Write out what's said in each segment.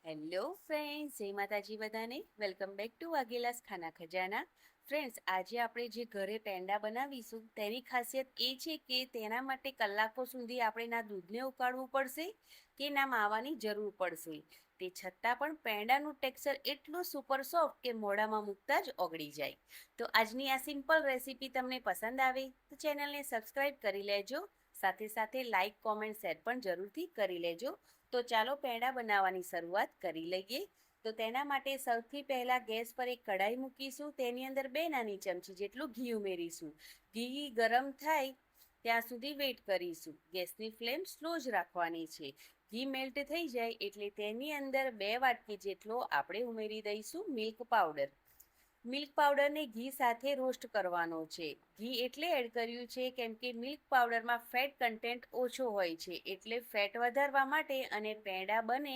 Hello friends, જય માતાજી બધાને. વેલકમ બેક ટુ વાઘેલાસ ખાના ખજાના. ફ્રેન્ડ્સ, આજે આપણે જે ઘરે પેંડા બનાવીશું તેની ખાસિયત એ છે કે તેના માટે કલાકો સુધી આપણે ના દૂધને ઉકાળવું પડશે કે ના માવાની જરૂર પડશે. તે છતાં પણ પેંડાનું ટેક્સચર એટલું સુપર સોફ્ટ કે મોઢામાં મૂકતા જ ઓગળી જાય. તો આજની આ સિમ્પલ રેસીપી તમને પસંદ આવે તો ચેનલને સબસ્ક્રાઈબ કરી લેજો. સાથે સાથે લાઇક, કોમેન્ટ, શેર પણ જરૂરથી કરી લેજો. તો ચાલો પેંડા બનાવવાની શરૂઆત કરી લઈએ. તો તેના માટે સૌથી પહેલાં ગેસ પર એક કઢાઈ મૂકીશું. તેની અંદર 2 નાની ચમચી જેટલું ઘી ઉમેરીશું. ઘી ગરમ થાય ત્યાં સુધી વેઇટ કરીશું. ગેસની ફ્લેમ સ્લો જ રાખવાની છે. ઘી મેલ્ટ થઈ જાય એટલે તેની અંદર 2 વાટકી જેટલો આપણે ઉમેરી દઈશું મિલ્ક પાવડર. મિલ્ક પાવડરને ઘી સાથે રોસ્ટ કરવાનો છે. ઘી એટલે એડ કર્યું છે કેમ કે મિલ્ક પાવડરમાં ફેટ કન્ટેન્ટ ઓછો હોય છે, એટલે ફેટ વધારવા માટે અને પેંડા બને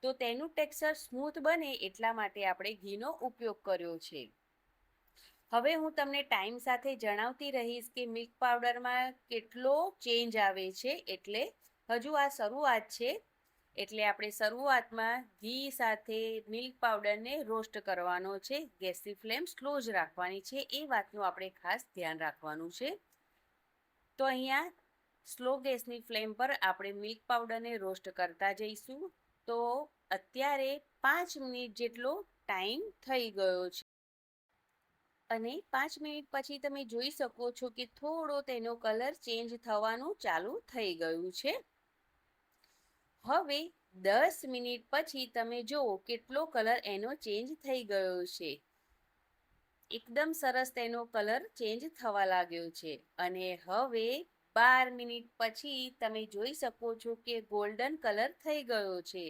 તો તેનું ટેક્સચર સ્મૂથ બને એટલા માટે આપણે ઘીનો ઉપયોગ કર્યો છે. હવે હું તમને ટાઈમ સાથે જણાવતી રહીશ કે મિલ્ક પાવડરમાં કેટલો ચેન્જ આવે છે. એટલે હજુ આ શરૂઆત છે, એટલે આપણે શરૂઆતમાં ઘી સાથે મિલ્ક પાવડરને રોસ્ટ કરવાનો છે. ગેસની ફ્લેમ સ્લો જ રાખવાની છે, એ વાતનું આપણે ખાસ ધ્યાન રાખવાનું છે. તો અહીંયા સ્લો ગેસની ફ્લેમ પર આપણે મિલ્ક પાવડરને રોસ્ટ કરતા જઈશું. તો અત્યારે 5 મિનિટ જેટલો ટાઈમ થઈ ગયો છે અને 5 મિનિટ પછી તમે જોઈ શકો છો કે થોડો તેનો કલર ચેન્જ થવાનું ચાલુ થઈ ગયું છે. હવે 10 મિનિટ પછી તમે જુઓ કેટલો કલર એનો ચેન્જ થઈ ગયો છે. એકદમ સરસ તેનો કલર ચેન્જ થવા લાગ્યો છે અને હવે 12 મિનિટ પછી તમે જોઈ શકો છો કે ગોલ્ડન કલર થઈ ગયો છે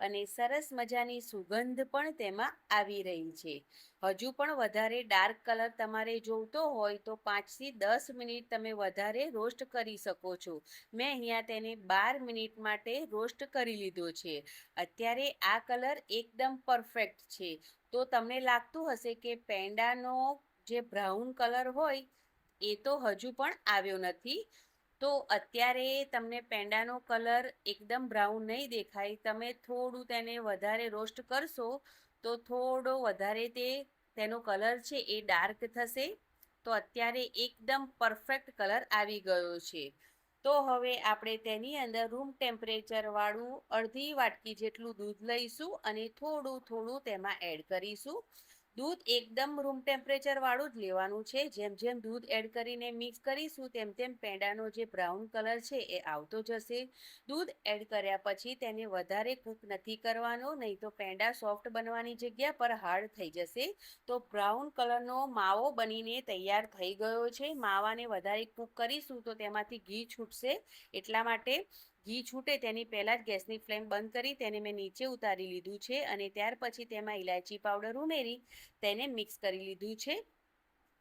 અને સરસ મજાની સુગંધ પણ તેમાં આવી રહી છે. હજુ પણ વધારે ડાર્ક કલર તમારે જોઈતો હોય તો 5 થી 10 મિનિટ તમે વધારે રોસ્ટ કરી શકો છો. મેં અહીંયા તેને 12 મિનિટ માટે રોસ્ટ કરી લીધો છે. અત્યારે આ કલર એકદમ પરફેક્ટ છે. તો તમને લાગતું હશે કે પેંડાનો જે બ્રાઉન કલર હોય એ તો હજુ પણ આવ્યો નથી. તો અત્યારે તમને પેંડાનો કલર એકદમ બ્રાઉન નહીં દેખાય. તમે થોડું તેને વધારે રોસ્ટ કરશો તો થોડો વધારે તેનો કલર છે એ ડાર્ક થશે. તો અત્યારે એકદમ પરફેક્ટ કલર આવી ગયો છે. તો હવે આપણે તેની અંદર રૂમ ટેમ્પરેચરવાળું અડધી વાટકી જેટલું દૂધ લઈશું અને થોડું થોડું તેમાં એડ કરીશું. દૂધ એકદમ રૂમ ટેમ્પરેચરવાળું જ લેવાનું છે. જેમ જેમ દૂધ એડ કરીને મિક્સ કરીશું તેમ તેમ પેંડાનો જે બ્રાઉન કલર છે એ આવતો જશે. દૂધ એડ કર્યા પછી તેને વધારે કૂક નથી કરવાનો, નહીં તો પેંડા સોફ્ટ બનવાની જગ્યા પર હાર્ડ થઈ જશે. તો બ્રાઉન કલરનો માવો બનીને તૈયાર થઈ ગયો છે. માવાને વધારે કૂક કરીશું તો તેમાંથી ઘી છૂટશે, એટલા માટે ઘી છૂટે તેની પહેલાં જ ગેસની ફ્લેમ બંધ કરી તેને મેં નીચે ઉતારી લીધું છે અને ત્યાર પછી તેમાં ઇલાયચી પાવડર ઉમેરી તેને મિક્સ કરી લીધું છે.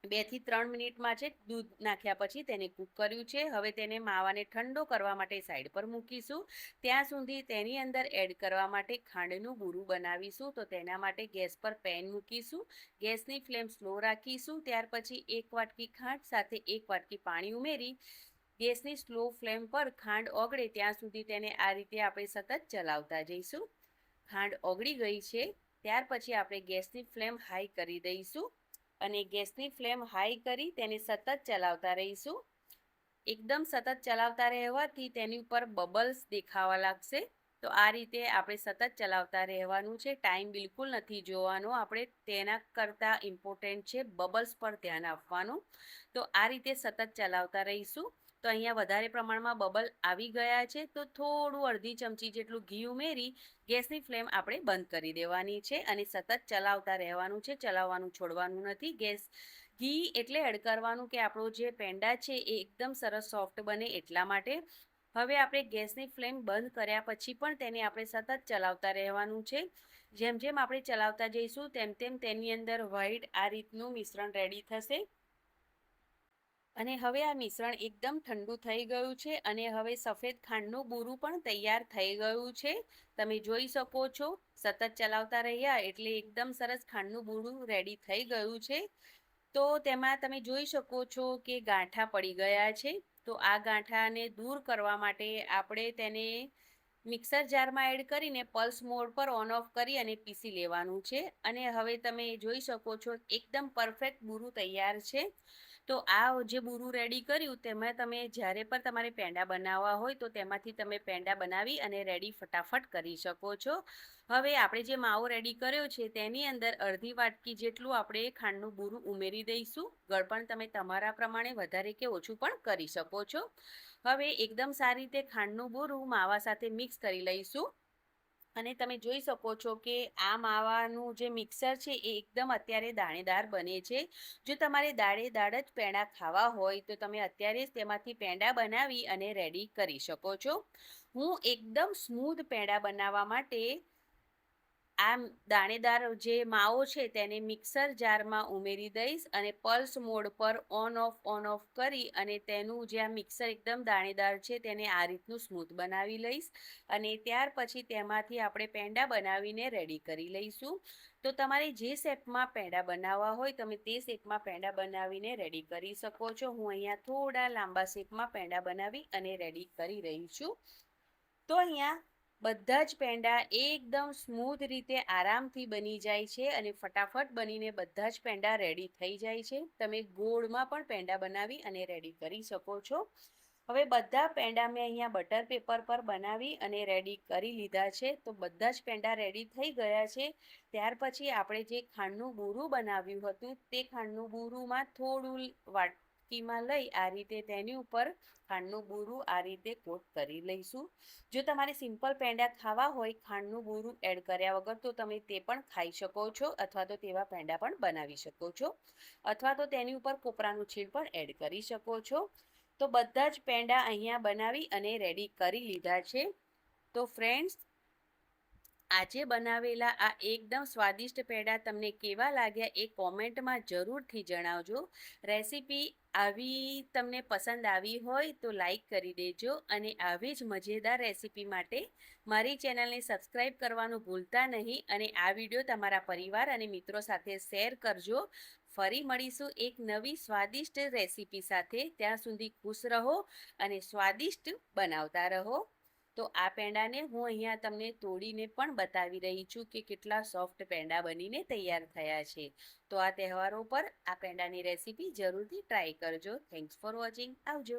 2 થી 3 મિનિટમાં છે દૂધ નાખ્યા પછી તેને કૂક કર્યું છે. હવે તેને માવાને ઠંડો કરવા માટે સાઈડ પર મૂકીશું. ત્યાં સુધી તેની અંદર એડ કરવા માટે ખાંડનું બૂરું બનાવીશું. તો તેના માટે ગેસ પર પેન મૂકીશું. ગેસની ફ્લેમ સ્લો રાખીશું. ત્યાર પછી 1 વાટકી ખાંડ સાથે 1 વાટકી પાણી ઉમેરી ગેસની સ્લો ફ્લેમ પર ખાંડ ઓગળે ત્યાં સુધી તેને આ રીતે આપણે સતત ચલાવતા જઈશું. ખાંડ ઓગળી ગઈ છે ત્યાર પછી આપણે ગેસની ફ્લેમ હાઈ કરી દઈશું અને ગેસની ફ્લેમ હાઈ કરી તેને સતત ચલાવતા રહીશું. એકદમ સતત ચલાવતા રહેવાથી તેની ઉપર બબલ્સ દેખાવા લાગશે. તો આ રીતે આપણે સતત ચલાવતા રહેવાનું છે. ટાઈમ બિલકુલ નથી જોવાનો, આપણે તેના કરતાં ઇમ્પોર્ટન્ટ છે બબલ્સ પર ધ્યાન આપવાનું. તો આ રીતે સતત ચલાવતા રહીશું. તો અહીંયા વધારે પ્રમાણમાં બબલ આવી ગયા છે તો થોડું અડધી ચમચી જેટલું ઘી ઉમેરી ગેસની ફ્લેમ આપણે બંધ કરી દેવાની છે અને સતત ચલાવતા રહેવાનું છે. ચલાવવાનું છોડવાનું નથી. ઘી એટલે એડ કરવાનું કે આપણો જે પેંડા છે એ એકદમ સરસ સોફ્ટ બને એટલા માટે. હવે આપણે ગેસની ફ્લેમ બંધ કર્યા પછી પણ તેને આપણે સતત ચલાવતા રહેવાનું છે. જેમ જેમ આપણે ચલાવતા જઈશું તેમ તેમ તેની અંદર વ્હાઈટ આ રીતનું મિશ્રણ રેડી થશે. અને હવે આ મિશ્રણ એકદમ ઠંડુ થઈ ગયું છે અને હવે સફેદ ખાંડનું બૂરું પણ તૈયાર થઈ ગયું છે. તમે જોઈ શકો છો સતત ચલાવતા રહ્યા એટલે એકદમ સરસ ખાંડનું બૂરું રેડી થઈ ગયું છે. તો તેમાં તમે જોઈ શકો છો કે ગાંઠા પડી ગયા છે. તો આ ગાંઠાને દૂર કરવા માટે આપણે તેને મિક્સર જારમાં એડ કરીને પલ્સ મોડ પર ઓન ઓફ કરી અને પીસી લેવાનું છે. અને હવે તમે જોઈ શકો છો એકદમ પરફેક્ટ બુરું તૈયાર છે. તો આ જે બુરું રેડી કર્યું તેમાં તમે જ્યારે પણ તમારે પેંડા બનાવવા હોય તો તેમાંથી તમે પેંડા બનાવી અને રેડી ફટાફટ કરી શકો છો. હવે આપણે જે માવો રેડી કર્યો છે તેની અંદર અડધી વાટકી જેટલું આપણે ખાંડનું બુરું ઉમેરી દઈશું. ગળપણ તમે તમારા પ્રમાણે વધારે કે ઓછું પણ કરી શકો છો. હવે એકદમ સારી રીતે ખાંડનું બુરું માવા સાથે મિક્સ કરી લઈશું. અને તમે જોઈ શકો છો કે આ માવાનું જે મિક્સર છે એ એકદમ અત્યારે દાણેદાર બને છે. જો તમારે દાળેદાર જ પેંડા ખાવા હોય તો તમે અત્યારે જ તેમાંથી પેંડા બનાવી અને રેડી કરી શકો છો. હું એકદમ સ્મૂધ પેંડા બનાવવા માટે આ દાણેદાર જે માવો છે તેને મિક્સર જારમાં ઉમેરી દઈશ અને પલ્સ મોડ પર ઓન ઓફ કરી અને તેનું જે આ મિક્સર એકદમ દાણેદાર છે તેને આ રીતનું સ્મૂથ બનાવી લઈશ. અને ત્યાર પછી તેમાંથી આપણે પેંડા બનાવીને રેડી કરી લઈશું. તો તમારે જે શેપમાં પેંડા બનાવવા હોય તમે તે શેપમાં પેંડા બનાવીને રેડી કરી શકો છો. હું અહીંયા થોડા લાંબા શેપમાં પેંડા બનાવી અને રેડી કરી રહી છું. તો અહીંયા બધા જ પેંડા એકદમ સ્મૂથ રીતે આરામથી બની જાય છે અને ફટાફટ બનીને બધા જ પેંડા રેડી થઈ જાય છે. તમે ગોળમાં પણ પેંડા બનાવી અને રેડી કરી શકો છો. હવે બધા પેંડા મેં અહીંયા બટર પેપર પર બનાવી અને રેડી કરી લીધા છે. તો બધા જ પેંડા રેડી થઈ ગયા છે. ત્યાર પછી આપણે જે ખાંડનું બુરું બનાવ્યું હતું તે ખાંડનું બુરુંમાં થોડું વાટકીમાં લઈ આ રીતે તેની ઉપર ખાંડનું બુરું આ રીતે કોટ કરી લઈશું. જો તમારે સિમ્પલ પેંડા ખાવા હોય ખાંડનું બુરું એડ કર્યા વગર તો તમે તે પણ ખાઈ શકો છો અથવા તો તેવા પેંડા પણ બનાવી શકો છો અથવા તો તેની ઉપર કોપરાનું છીણ પણ એડ કરી શકો છો. તો બધા જ પેંડા અહીંયા બનાવી અને રેડી કરી લીધા છે. તો ફ્રેન્ડ્સ, આજે બનાવેલા આ એકદમ સ્વાદિષ્ટ પેંડા તમને કેવા લાગ્યા એ કોમેન્ટમાં જરૂરથી જણાવજો. રેસીપી આવી તમને પસંદ આવી હોય તો લાઈક કરી દેજો અને આવી જ મજેદાર રેસીપી માટે મારી ચેનલને સબસ્ક્રાઈબ કરવાનું ભૂલતા નહીં અને આ વિડીયો તમારા પરિવાર અને મિત્રો સાથે શેર કરજો. ફરી મળીશું એક નવી સ્વાદિષ્ટ રેસીપી સાથે. ત્યાં સુધી ખુશ રહો અને સ્વાદિષ્ટ બનાવતા રહો. તો આ પેંડાને હું અહીંયા તમને તોડીને પણ બતાવી રહી છું કે કેટલા સોફ્ટ પેંડા બનીને તૈયાર થયા છે. તો આ તહેવારો પર આ પેંડાની રેસીપી જરૂરથી ટ્રાય કરજો. Thanks for watching. આવજો.